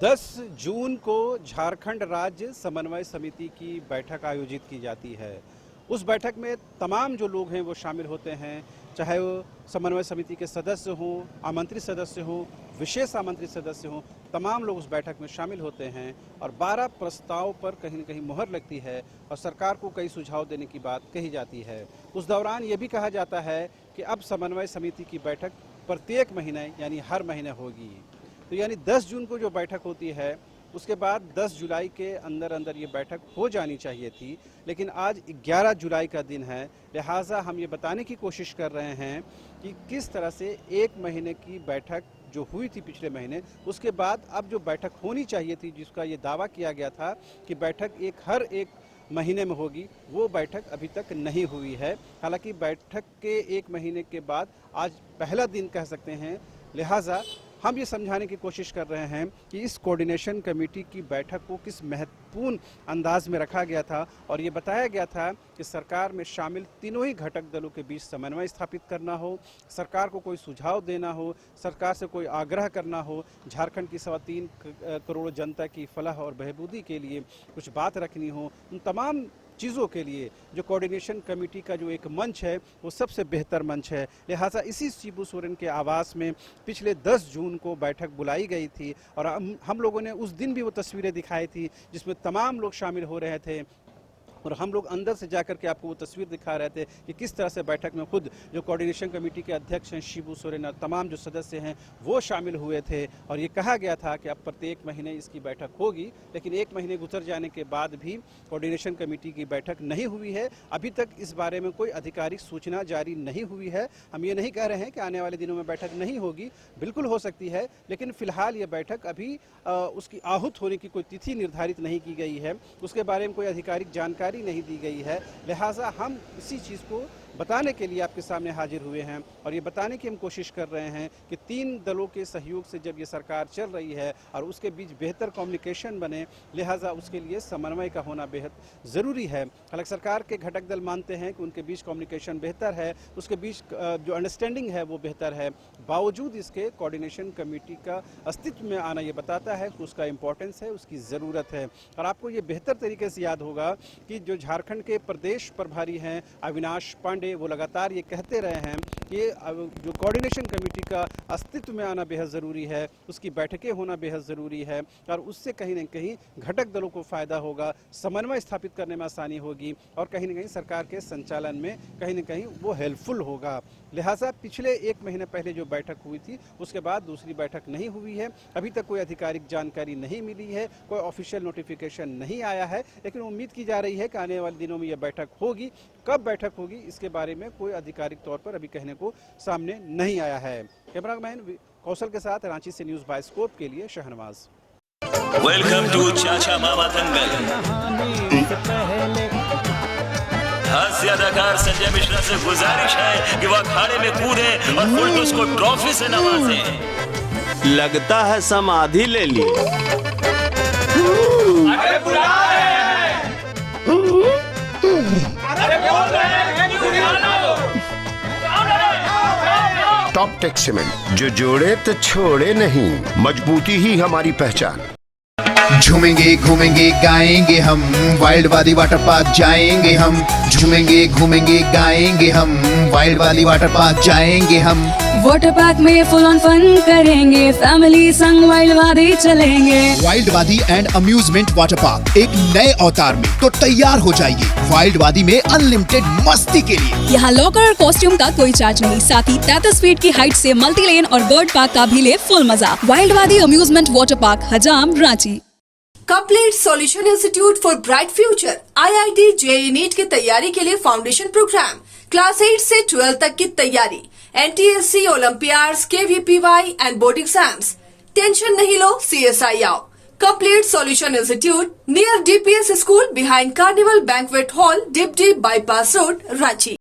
10 जून को झारखंड राज्य समन्वय समिति की बैठक आयोजित की जाती है। उस बैठक में तमाम जो लोग हैं वो शामिल होते हैं, चाहे वो समन्वय समिति के सदस्य हों, आमंत्रित सदस्य हों, विशेष आमंत्रित सदस्य हों, तमाम लोग उस बैठक में शामिल होते हैं और 12 प्रस्ताव पर कहीं न कहीं मुहर लगती है और सरकार को कई सुझाव देने की बात कही जाती है। उस दौरान ये भी कहा जाता है कि अब समन्वय समिति की बैठक प्रत्येक महीने यानी हर महीने होगी। तो यानी 10 जून को जो बैठक होती है उसके बाद 10 जुलाई के अंदर ये बैठक हो जानी चाहिए थी, लेकिन आज 11 जुलाई का दिन है। लिहाजा हम ये बताने की कोशिश कर रहे हैं कि किस तरह से एक महीने की बैठक जो हुई थी पिछले महीने, उसके बाद अब जो बैठक होनी चाहिए थी, जिसका ये दावा किया गया था कि बैठक हर एक महीने में होगी, वो बैठक अभी तक नहीं हुई है। हालांकि बैठक के एक महीने के बाद आज पहला दिन कह सकते हैं। लिहाजा हम ये समझाने की कोशिश कर रहे हैं कि इस कोऑर्डिनेशन कमेटी की बैठक को किस महत्वपूर्ण अंदाज में रखा गया था और ये बताया गया था कि सरकार में शामिल तीनों ही घटक दलों के बीच समन्वय स्थापित करना हो, सरकार को कोई सुझाव देना हो, सरकार से कोई आग्रह करना हो, झारखंड की 3.25 करोड़ जनता की फलाह और बहबूदी के लिए कुछ बात रखनी हो। उन तमाम चीज़ों के लिए जो कोऑर्डिनेशन कमेटी का जो एक मंच है वो सबसे बेहतर मंच है। लिहाजा इसी शिबू सोरेन के आवास में पिछले 10 जून को बैठक बुलाई गई थी और हम लोगों ने उस दिन भी वो तस्वीरें दिखाई थी जिसमें तमाम लोग शामिल हो रहे थे और हम लोग अंदर से जाकर के आपको वो तस्वीर दिखा रहे थे कि किस तरह से बैठक में खुद जो कोऑर्डिनेशन कमेटी के अध्यक्ष हैं शिबू सोरेन और तमाम जो सदस्य हैं वो शामिल हुए थे और ये कहा गया था कि अब प्रत्येक महीने इसकी बैठक होगी। लेकिन एक महीने गुजर जाने के बाद भी कोऑर्डिनेशन कमेटी की बैठक नहीं हुई है। अभी तक इस बारे में कोई आधिकारिक सूचना जारी नहीं हुई है। हम ये नहीं कह रहे हैं कि आने वाले दिनों में बैठक नहीं होगी, बिल्कुल हो सकती है, लेकिन फिलहाल ये बैठक अभी उसकी आहूत होने की कोई तिथि निर्धारित नहीं की गई है, उसके बारे में कोई आधिकारिक जानकारी नहीं दी गई है। लिहाजा हम इसी चीज़ को बताने के लिए आपके सामने हाजिर हुए हैं और ये बताने की हम कोशिश कर रहे हैं कि 3 दलों के सहयोग से जब ये सरकार चल रही है और उसके बीच बेहतर कम्युनिकेशन बने, लिहाजा उसके लिए समन्वय का होना बेहद ज़रूरी है। हालांकि सरकार के घटक दल मानते हैं कि उनके बीच कम्युनिकेशन बेहतर है, उसके बीच जो अंडरस्टैंडिंग है वो बेहतर है। बावजूद इसके कोऑर्डिनेशन कमेटी का अस्तित्व में आना ये बताता है कि उसका इम्पोर्टेंस है, उसकी ज़रूरत है। और आपको ये बेहतर तरीके से याद होगा कि जो झारखंड के प्रदेश प्रभारी हैं अविनाश पांडे, वो लगातार ये कहते रहे हैं कि जो कोऑर्डिनेशन कमेटी का अस्तित्व में आना बेहद ज़रूरी है, उसकी बैठकें होना बेहद ज़रूरी है और उससे कहीं न कहीं घटक दलों को फ़ायदा होगा, समन्वय स्थापित करने में आसानी होगी और कहीं न कहीं सरकार के संचालन में कहीं न कहीं वो हेल्पफुल होगा। लिहाजा पिछले एक महीने पहले जो बैठक हुई थी उसके बाद दूसरी बैठक नहीं हुई है। अभी तक कोई आधिकारिक जानकारी नहीं मिली है, कोई ऑफिशियल नोटिफिकेशन नहीं आया है, लेकिन उम्मीद की जा रही है कि आने वाले दिनों में यह बैठक होगी। कब बैठक होगी इसके बारे में कोई आधिकारिक तौर पर अभी कहने को सामने नहीं आया है। कैमरामैन कौशल के साथ रांची से न्यूज़ बायोस्कोप के लिए शहनवाज। वेलकम टू चाचा मामा दंगल। हास्य अदाकार संजय मिश्रा से गुजारिश है कि वह अखाड़े में कूदे और फुलटूस को ट्रॉफी से नवाजे। लगता है समाधि ले ली। अरे बुला रहे हैं। अरे बोल रहे हैं कि बुलाना हो। टॉप टेक सीमेंट, जो जोड़े तो छोड़े नहीं, मजबूती ही हमारी पहचान। झूमेंगे घूमेंगे गाएंगे हम, वाइल्ड वादी वाटर पार्क जाएंगे हम। झूमेंगे घूमेंगे गाएंगे हम, वाइल्ड वादी वाटर पार्क जाएंगे हम। वाटर पार्क में फुल ऑन फन करेंगे, फैमिली संग वाइल्ड वादी चलेंगे। वाइल्ड वादी एंड अम्यूजमेंट वाटर पार्क एक नए अवतार में तो तैयार हो जाइए वाइल्ड वादी में अनलिमिटेड मस्ती के लिए। यहाँ लॉकर और कॉस्ट्यूम का कोई चार्ज नहीं, साथ ही 33 फीट की हाइट से मल्टी लेन और बर्ड पार्क का भी ले फुल मजा। वाइल्ड वादी अम्यूजमेंट वाटर पार्क, हजाम, Ranchi. Complete solution institute for bright future IIT JEE NEET की तैयारी के लिए फाउंडेशन प्रोग्राम, क्लास 8 से 12 तक की तैयारी, NTSC, olympiads, KVPY and board exams. Tension नहीं लो, CSI आओ। Complete solution institute near DPS school behind carnival banquet hall, डिपडी बाईपास रोड, रांची।